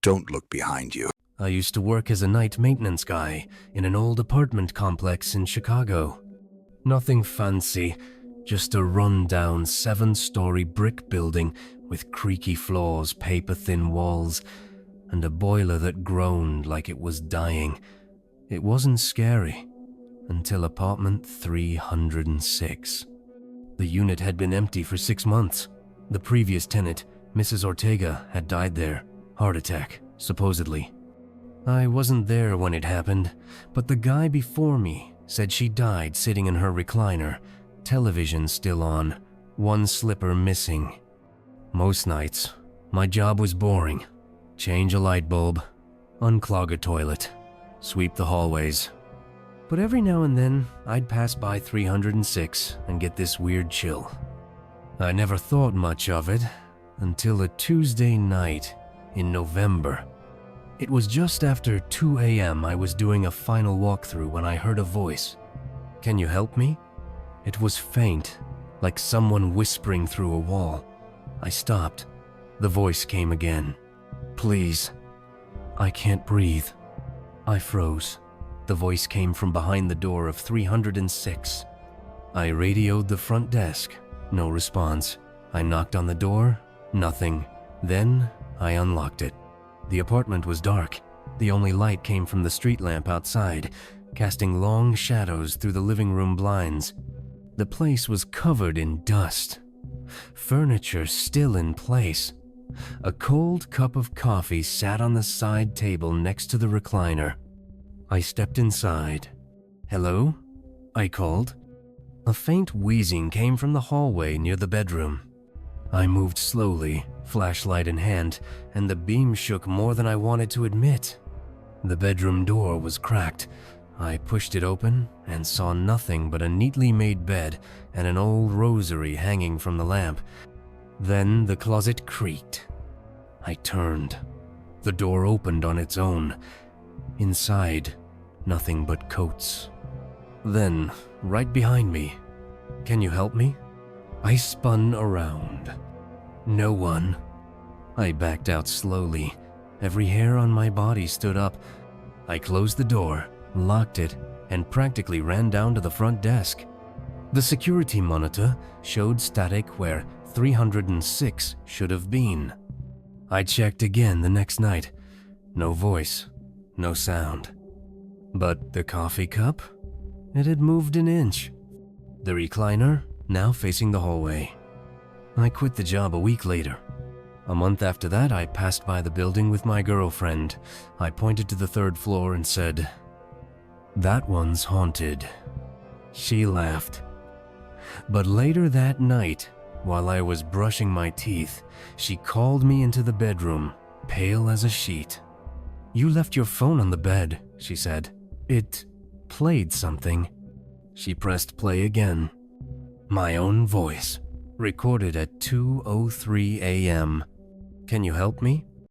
Don't look behind you. I used to work as a night maintenance guy in an old apartment complex in Chicago. Nothing fancy, just a run-down 7-story brick building with creaky floors, paper-thin walls, and a boiler that groaned like it was dying. It wasn't scary until apartment 306. The unit had been empty for 6 months. The previous tenant, Mrs. Ortega, had died there. Heart attack, supposedly. I wasn't there when it happened, but the guy before me said she died sitting in her recliner, television still on, one slipper missing. Most nights, my job was boring. Change a light bulb, unclog a toilet, sweep the hallways. But every now and then, I'd pass by 306 and get this weird chill. I never thought much of it until a Tuesday night in November. It was just after 2 a.m. I was doing a final walkthrough when I heard a voice. "Can you help me?" It was faint, like someone whispering through a wall. I stopped. The voice came again. "Please, I can't breathe." I froze. The voice came from behind the door of 306. I radioed the front desk. No response. I knocked on the door. Nothing. Then I unlocked it. The apartment was dark. The only light came from the street lamp outside, casting long shadows through the living room blinds. The place was covered in dust. Furniture still in place. A cold cup of coffee sat on the side table next to the recliner. I stepped inside. "Hello?" I called. A faint wheezing came from the hallway near the bedroom. I moved slowly, flashlight in hand, and the beam shook more than I wanted to admit. The bedroom door was cracked. I pushed it open and saw nothing but a neatly made bed and an old rosary hanging from the lamp. Then the closet creaked. I turned. The door opened on its own. Inside, nothing but coats. Then, right behind me, "Can you help me?" I spun around. No one. I backed out slowly. Every hair on my body stood up. I closed the door, locked it, and practically ran down to the front desk. The security monitor showed static where 306 should have been. I checked again the next night. No voice, no sound. But the coffee cup? It had moved an inch. The recliner, now facing the hallway. I quit the job a week later. A month after that, I passed by the building with my girlfriend. I pointed to the 3rd floor and said, "That one's haunted." She laughed. But later that night, while I was brushing my teeth, she called me into the bedroom, pale as a sheet. "You left your phone on the bed," she said. "It played something." She pressed play again. My own voice, recorded at 2:03 a.m. "Can you help me?"